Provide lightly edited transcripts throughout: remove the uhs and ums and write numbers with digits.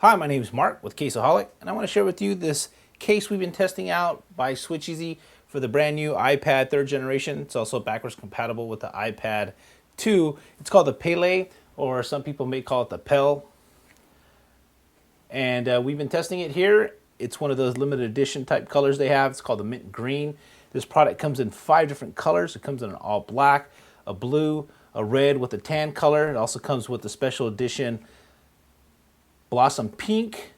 Hi, my name is Mark with CaseAHOLIC, and I want to share with you this case we've been testing out by SwitchEasy for the brand new iPad 3rd generation. It's also backwards compatible with the iPad 2. It's called the Pelle, or some people may call it the Pelle. And we've been testing it here. It's one of those limited edition type colors they have. It's called the mint green. This product comes in 5 different colors. It comes in an all black, a blue, a red with a tan color. It also comes with the special edition blossom pink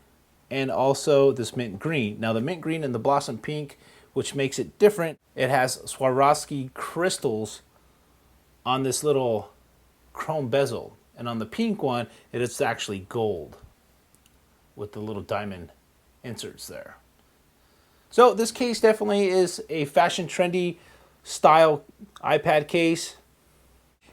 and also this mint green. Now the mint green and the blossom pink, which makes it different, it has Swarovski crystals on this little chrome bezel. And on the pink one, it is actually gold with the little diamond inserts there. So this case definitely is a fashion trendy style iPad case.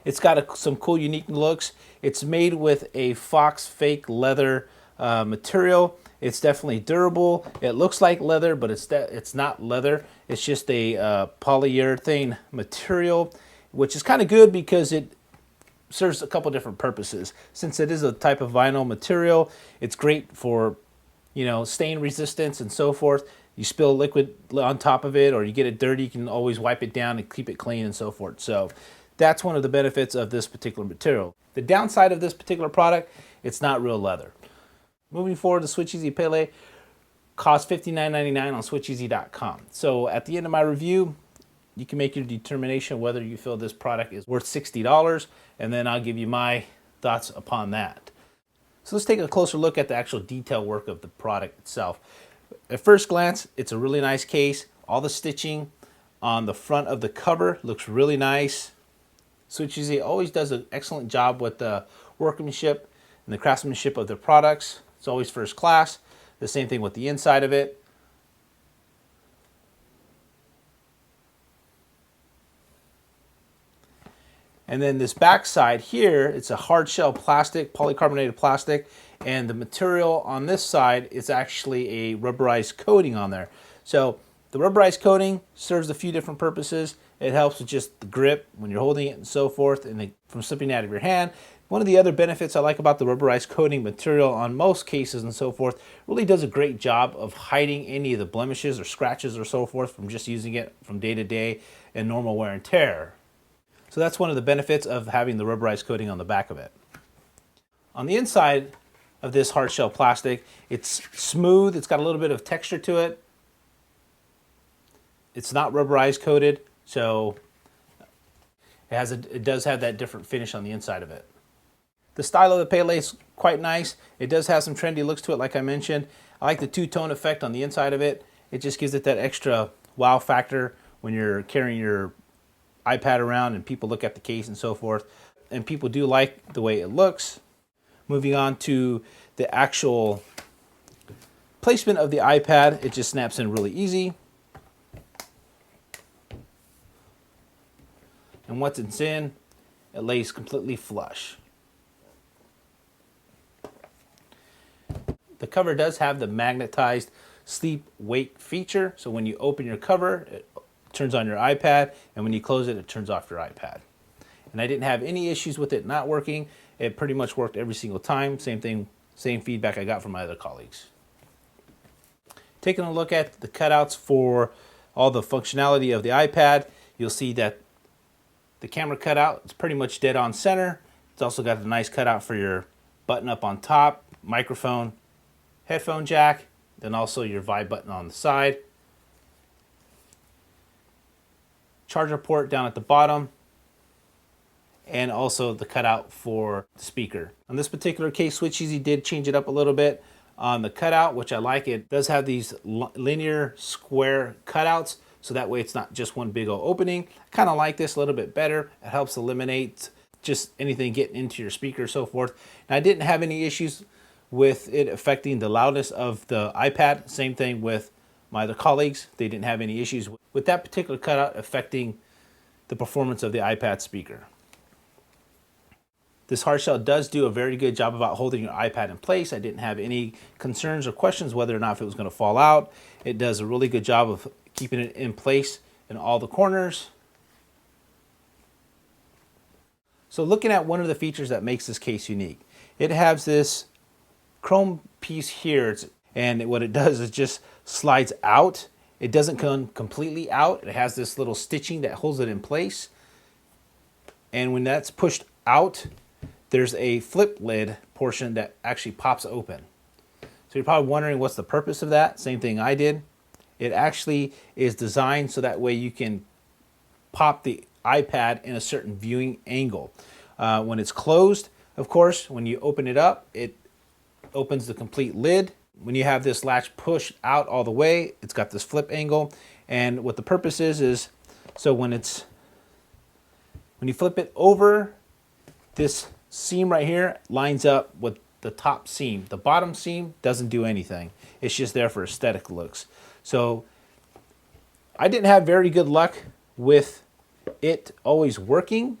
It's got some cool unique looks. It's made with a Fox fake leather material. It's definitely durable. It looks like leather, but it's not leather. It's just a polyurethane material, which is kind of good because it serves a couple different purposes. Since it is a type of vinyl material, it's great for, stain resistance and so forth. You spill liquid on top of it or you get it dirty, you can always wipe it down and keep it clean and so forth. So that's one of the benefits of this particular material. The downside of this particular product, it's not real leather. Moving forward, the SwitchEasy Pelle costs $59.99 on SwitchEasy.com. So at the end of my review, you can make your determination whether you feel this product is worth $60, and then I'll give you my thoughts upon that. So let's take a closer look at the actual detail work of the product itself. At first glance, it's a really nice case. All the stitching on the front of the cover looks really nice. SwitchEasy always does an excellent job with the workmanship and the craftsmanship of their products. It's always first class. The same thing with the inside of it. And then this back side here, it's a hard shell plastic, polycarbonated plastic, and the material on this side is actually a rubberized coating on there. So the rubberized coating serves a few different purposes. It helps with just the grip when you're holding it and so forth, and from slipping out of your hand. One of the other benefits I like about the rubberized coating material on most cases and so forth, really does a great job of hiding any of the blemishes or scratches or so forth from just using it from day to day and normal wear and tear. So that's one of the benefits of having the rubberized coating on the back of it. On the inside of this hard shell plastic, it's smooth, it's got a little bit of texture to it. It's not rubberized coated, so it does have that different finish on the inside of it. The style of the Pelle is quite nice. It does have some trendy looks to it, like I mentioned. I like the two-tone effect on the inside of it. It just gives it that extra wow factor when you're carrying your iPad around and people look at the case and so forth. And people do like the way it looks. Moving on to the actual placement of the iPad, it just snaps in really easy. And once it's in, it lays completely flush. The cover does have the magnetized sleep wake feature. So when you open your cover, it turns on your iPad, and when you close it, it turns off your iPad. And I didn't have any issues with it not working. It pretty much worked every single time. Same thing, same feedback I got from my other colleagues. Taking a look at the cutouts for all the functionality of the iPad, you'll see that the camera cutout is pretty much dead on center. It's also got a nice cutout for your button up on top, microphone, headphone jack, then also your vibe button on the side. Charger port down at the bottom, and also the cutout for the speaker. On this particular case, SwitchEasy did change it up a little bit on the cutout, which I like. It does have these linear square cutouts, so that way it's not just one big old opening. I kind of like this a little bit better. It helps eliminate just anything getting into your speaker and so forth. And I didn't have any issues with it affecting the loudness of the iPad. Same thing with my other colleagues. They didn't have any issues with that particular cutout affecting the performance of the iPad speaker. This hard shell does do a very good job about holding your iPad in place. I didn't have any concerns or questions whether or not if it was going to fall out. It does a really good job of keeping it in place in all the corners. So looking at one of the features that makes this case unique, it has this chrome piece here, and what it does is just slides out. It doesn't come completely out. It has this little stitching that holds it in place. And when that's pushed out, there's a flip lid portion that actually pops open. So you're probably wondering what's the purpose of that. Same thing I did. It actually is designed so that way you can pop the iPad in a certain viewing angle. When it's closed, of course, when you open it up, it opens the complete lid. When you have this latch pushed out all the way, it's got this flip angle. And what the purpose is so when you flip it over, this seam right here lines up with the top seam. The bottom seam doesn't do anything. It's just there for aesthetic looks. So I didn't have very good luck with it always working.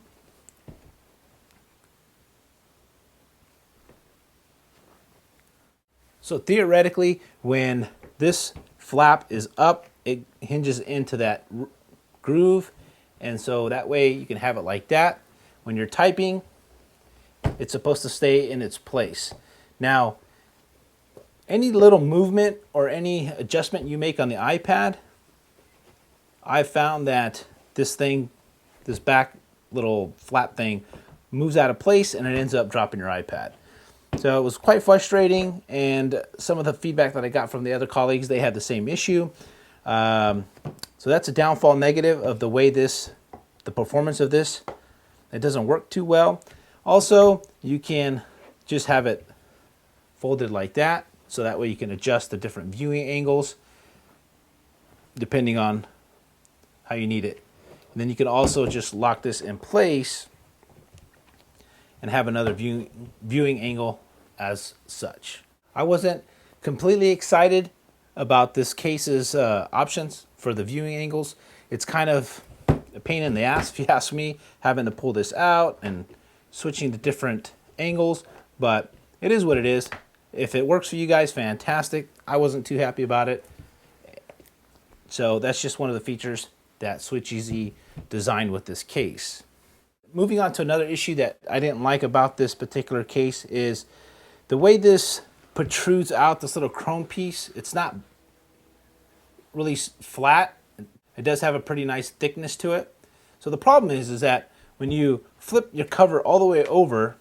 So theoretically, when this flap is up, it hinges into that groove, and so that way you can have it like that. When you're typing, it's supposed to stay in its place. Now, any little movement or any adjustment you make on the iPad, I found that this back little flap thing moves out of place and it ends up dropping your iPad. So it was quite frustrating, and some of the feedback that I got from the other colleagues, they had the same issue. So that's a downfall negative of the way the performance of this. It doesn't work too well. Also, you can just have it folded like that, so that way you can adjust the different viewing angles depending on how you need it. And then you can also just lock this in place and have another viewing angle as such. I wasn't completely excited about this case's options for the viewing angles. It's kind of a pain in the ass, if you ask me, having to pull this out and switching to different angles, but it is what it is. If it works for you guys, fantastic. I wasn't too happy about it. So that's just one of the features that SwitchEasy designed with this case. Moving on to another issue that I didn't like about this particular case is the way this protrudes out, this little chrome piece. It's not really flat. It does have a pretty nice thickness to it. So the problem is that when you flip your cover all the way over,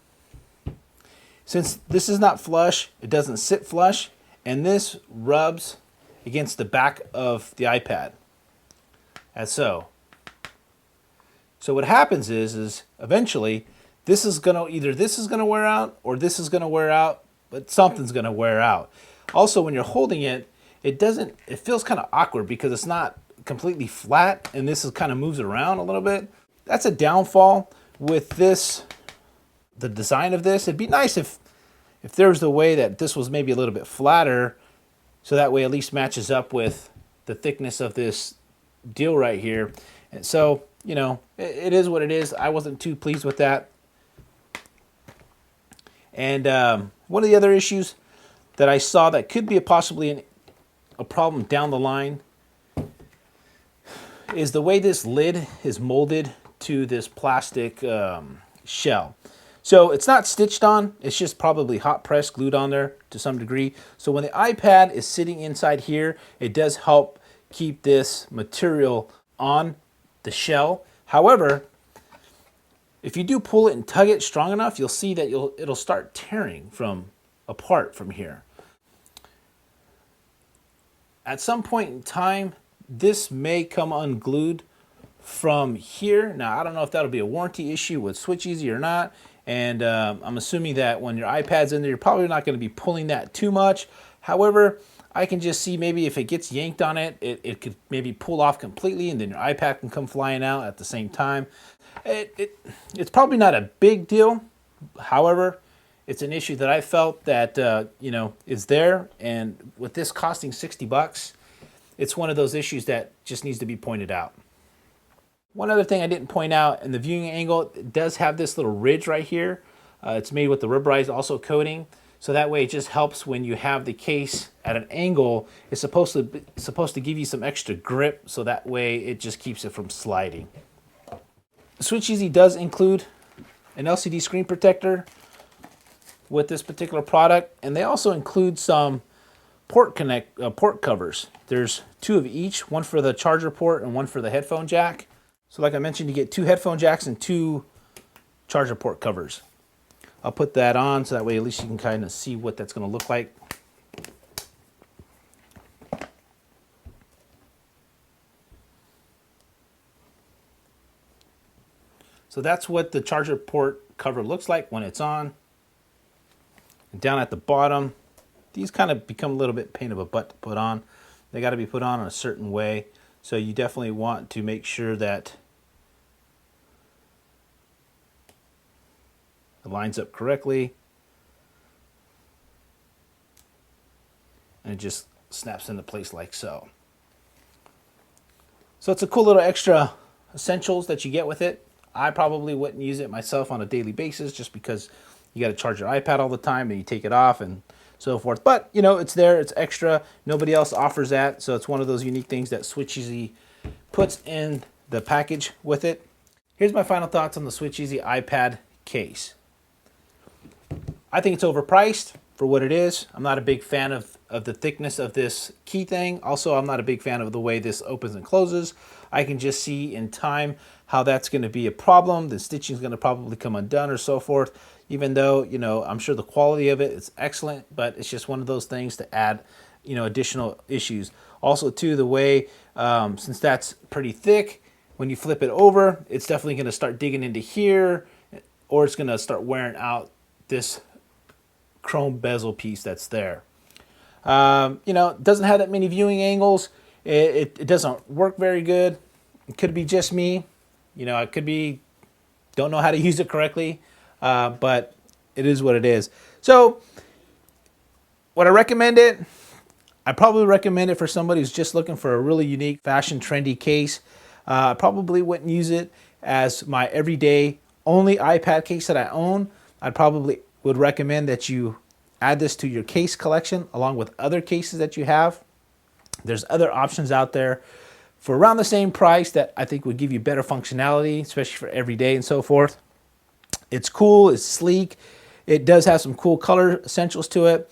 since this is not flush, it doesn't sit flush, and this rubs against the back of the iPad, as so. So what happens is eventually this is gonna wear out, or this is gonna wear out, but something's gonna wear out. Also, when you're holding it, it feels kind of awkward because it's not completely flat, and this kind of moves around a little bit. That's a downfall with this, the design of this. It'd be nice if there was the way that this was maybe a little bit flatter, so that way at least matches up with the thickness of this deal right here. And so, you know, it is what it is. I wasn't too pleased with that. And one of the other issues that I saw that could be possibly a problem down the line is the way this lid is molded to this plastic shell. So it's not stitched on, it's just probably hot pressed, glued on there to some degree. So when the iPad is sitting inside here, it does help keep this material on the shell. However, if you do pull it and tug it strong enough, you'll see that it'll start tearing apart from here. At some point in time, this may come unglued from here. Now, I don't know if that'll be a warranty issue with SwitchEasy or not. And I'm assuming that when your iPad's in there, you're probably not going to be pulling that too much. However, I can just see maybe if it gets yanked on it, it could maybe pull off completely, and then your iPad can come flying out at the same time. It's probably not a big deal. However, it's an issue that I felt that is there, and with this costing $60, it's one of those issues that just needs to be pointed out. One other thing I didn't point out, in the viewing angle, it does have this little ridge right here. It's made with the rubberized also coating, so that way it just helps when you have the case at an angle. It's supposed to give you some extra grip, so that way it just keeps it from sliding. SwitchEasy does include an LCD screen protector with this particular product, and they also include some port covers. There's 2 of each, one for the charger port and one for the headphone jack. So like I mentioned, you get 2 headphone jacks and 2 charger port covers. I'll put that on so that way at least you can kind of see what that's going to look like. So that's what the charger port cover looks like when it's on. And down at the bottom, these kind of become a little bit pain of a butt to put on. They got to be put on in a certain way. So you definitely want to make sure that it lines up correctly. And it just snaps into place like so. So it's a cool little extra essentials that you get with it. I probably wouldn't use it myself on a daily basis just because you got to charge your iPad all the time and you take it off and so forth. But, you know, it's there. It's extra. Nobody else offers that. So it's one of those unique things that SwitchEasy puts in the package with it. Here's my final thoughts on the SwitchEasy iPad case. I think it's overpriced for what it is. I'm not a big fan of the thickness of this key thing. Also, I'm not a big fan of the way this opens and closes. I can just see in time how that's going to be a problem. The stitching is going to probably come undone or so forth. Even though, you know, I'm sure the quality of it is excellent, but it's just one of those things to add, you know, additional issues. Also, too, the way, since that's pretty thick, when you flip it over, it's definitely going to start digging into here, or it's going to start wearing out this chrome bezel piece that's there. You know, it doesn't have that many viewing angles. It doesn't work very good. It could be just me. You know, it could be, don't know how to use it correctly, but it is what it is. So, would I recommend it? I probably recommend it for somebody who's just looking for a really unique, fashion, trendy case. I probably wouldn't use it as my everyday only iPad case that I own. I probably would recommend that you add this to your case collection along with other cases that you have. There's other options out there for around the same price that I think would give you better functionality, especially for every day and so forth. It's cool, it's sleek, it does have some cool color essentials to it.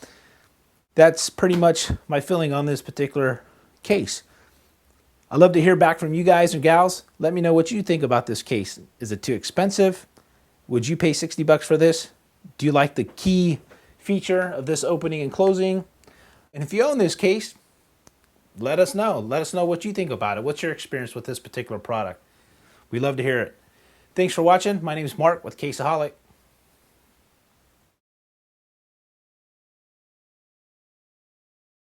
That's pretty much my feeling on this particular case. I'd love to hear back from you guys and gals. Let me know what you think about this case. Is it too expensive? Would you pay $60 for this? Do you like the key feature of this opening and closing? And if you own this case, let us know. Let us know what you think about it. What's your experience with this particular product? We'd love to hear it. Thanks for watching. My name is Mark with CaseAHOLIC.